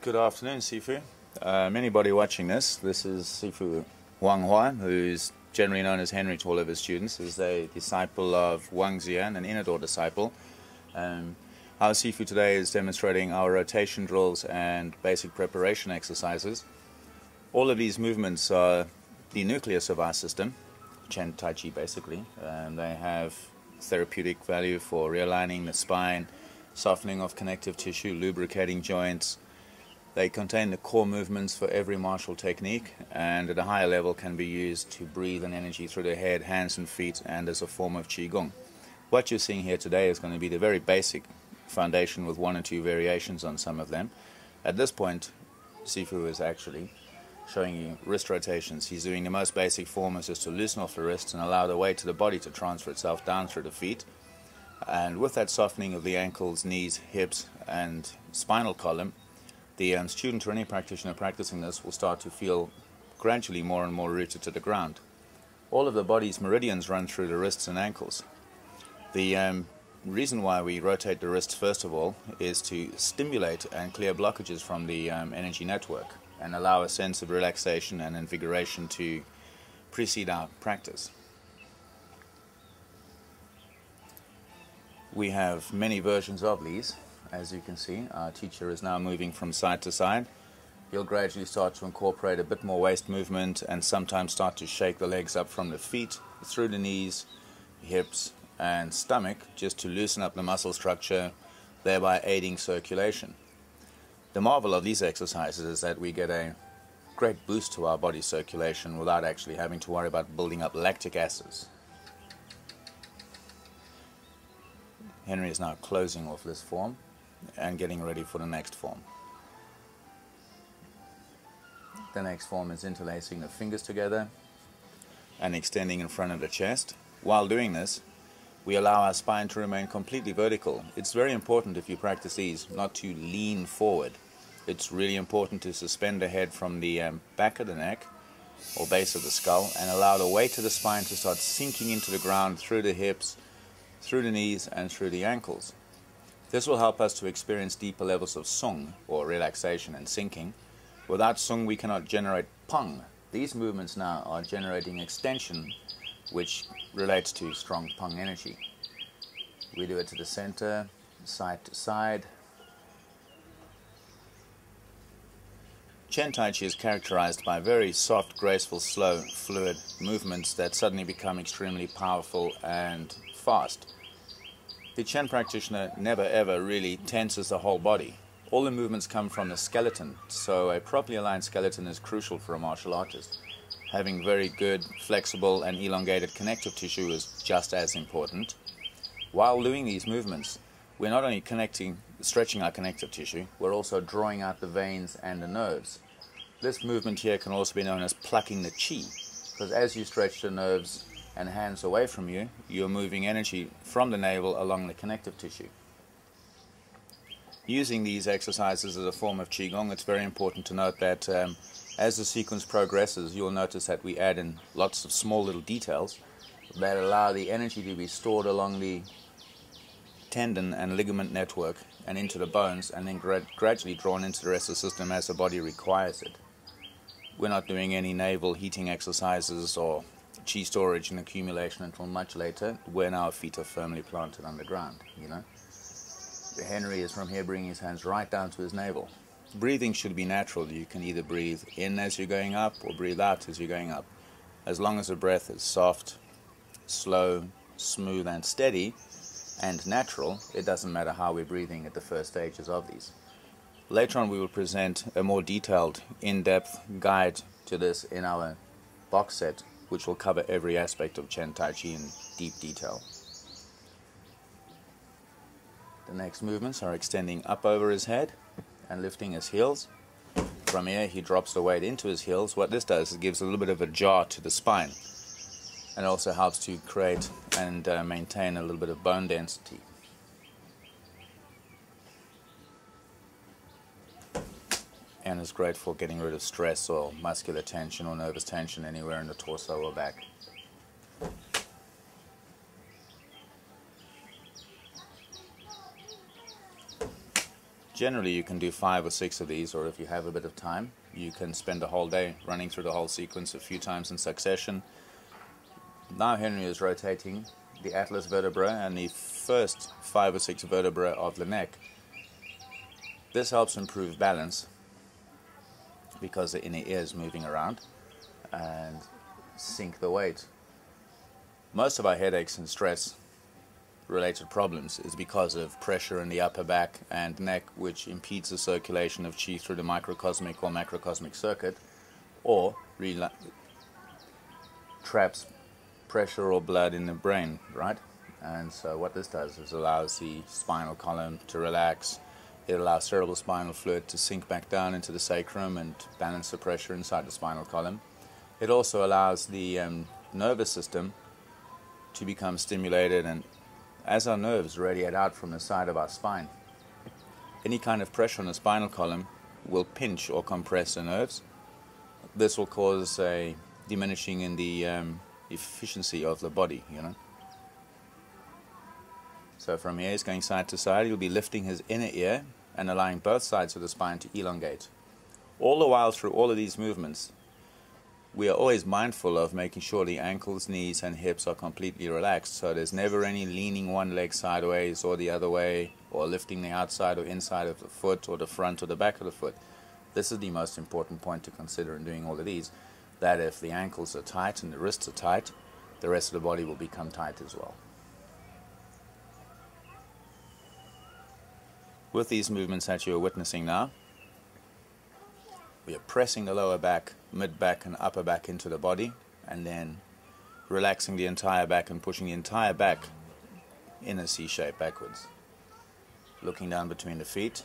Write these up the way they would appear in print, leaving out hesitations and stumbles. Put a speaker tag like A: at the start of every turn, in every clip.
A: Good afternoon, Sifu. Anybody watching this is Sifu Huang Hua, who's generally known as Henry to all of his students, is a disciple of Wang Zian, an inner door disciple. Our Sifu today is demonstrating our rotation drills and basic preparation exercises. All of these movements are the nucleus of our system, Chen Tai Chi basically. They have therapeutic value for realigning the spine, softening of connective tissue, lubricating joints. They contain the core movements for every martial technique, and at a higher level can be used to breathe in energy through the head, hands and feet, and as a form of Qigong. What you're seeing here today is going to be the very basic foundation with one or two variations on some of them. At this point, Sifu is actually showing you wrist rotations. He's doing the most basic form, is just to loosen off the wrists and allow the weight of the body to transfer itself down through the feet. And with that softening of the ankles, knees, hips, and spinal column, the student or any practitioner practicing this will start to feel gradually more and more rooted to the ground. All of the body's meridians run through the wrists and ankles. The reason why we rotate the wrists first of all is to stimulate and clear blockages from the energy network and allow a sense of relaxation and invigoration to precede our practice. We have many versions of these. As you can see, our teacher is now moving from side to side. He'll gradually start to incorporate a bit more waist movement and sometimes start to shake the legs up from the feet, through the knees, hips and stomach, just to loosen up the muscle structure, thereby aiding circulation. The marvel of these exercises is that we get a great boost to our body circulation without actually having to worry about building up lactic acids. Henry is now closing off this form and getting ready for the next form. The next form is interlacing the fingers together and extending in front of the chest. While doing this, we allow our spine to remain completely vertical. It's very important, if you practice these, not to lean forward. It's really important to suspend the head from the back of the neck or base of the skull and allow the weight of the spine to start sinking into the ground through the hips, through the knees and through the ankles. This will help us to experience deeper levels of sung, or relaxation and sinking. Without sung we cannot generate pung. These movements now are generating extension, which relates to strong pung energy. We do it to the center, side to side. Chen Tai Chi is characterized by very soft, graceful, slow, fluid movements that suddenly become extremely powerful and fast. The Chen practitioner never ever really tenses the whole body. All the movements come from the skeleton, so a properly aligned skeleton is crucial for a martial artist. Having very good, flexible and elongated connective tissue is just as important. While doing these movements, we're not only stretching our connective tissue, we're also drawing out the veins and the nerves. This movement here can also be known as plucking the chi, because as you stretch the nerves and hands away from you, you're moving energy from the navel along the connective tissue. Using these exercises as a form of Qigong, it's very important to note that as the sequence progresses, you'll notice that we add in lots of small little details that allow the energy to be stored along the tendon and ligament network and into the bones, and then gradually drawn into the rest of the system as the body requires it. We're not doing any navel heating exercises or chi storage and accumulation until much later, when our feet are firmly planted on the ground, you know. Henry is from here bringing his hands right down to his navel. Breathing should be natural. You can either breathe in as you're going up or breathe out as you're going up. As long as the breath is soft, slow, smooth and steady and natural, it doesn't matter how we're breathing at the first stages of these. Later on we will present a more detailed, in-depth guide to this in our box set, which will cover every aspect of Chen Tai Chi in deep detail. The next movements are extending up over his head and lifting his heels. From here he drops the weight into his heels. What this does is it gives a little bit of a jar to the spine, and also helps to create and maintain a little bit of bone density. And is great for getting rid of stress or muscular tension or nervous tension anywhere in the torso or back. Generally you can do 5 or 6 of these, or if you have a bit of time, you can spend a whole day running through the whole sequence a few times in succession. Now Henry is rotating the atlas vertebra and the first 5 or 6 vertebrae of the neck. This helps improve balance because the inner ear is moving around and sink the weight. Most of our headaches and stress related problems is because of pressure in the upper back and neck, which impedes the circulation of qi through the microcosmic or macrocosmic circuit, or traps pressure or blood in the brain, right? And so what this does is allows the spinal column to relax. It allows cerebral spinal fluid to sink back down into the sacrum and balance the pressure inside the spinal column. It also allows the nervous system to become stimulated, and as our nerves radiate out from the side of our spine, any kind of pressure on the spinal column will pinch or compress the nerves. This will cause a diminishing in the efficiency of the body, you know. So from here he's going side to side. He'll be lifting his inner ear and allowing both sides of the spine to elongate. All the while through all of these movements, we are always mindful of making sure the ankles, knees and hips are completely relaxed, so there's never any leaning one leg sideways or the other way, or lifting the outside or inside of the foot or the front or the back of the foot. This is the most important point to consider in doing all of these, that if the ankles are tight and the wrists are tight, the rest of the body will become tight as well. With these movements that you're witnessing now, we are pressing the lower back, mid-back and upper back into the body, and then relaxing the entire back and pushing the entire back in a C shape backwards. Looking down between the feet,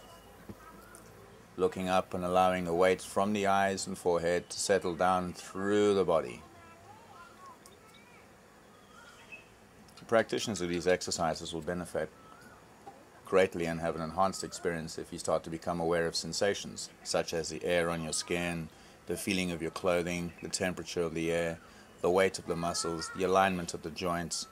A: looking up and allowing the weight from the eyes and forehead to settle down through the body. The practitioners of these exercises will benefit greatly and have an enhanced experience if you start to become aware of sensations, such as the air on your skin, the feeling of your clothing, the temperature of the air, the weight of the muscles, the alignment of the joints,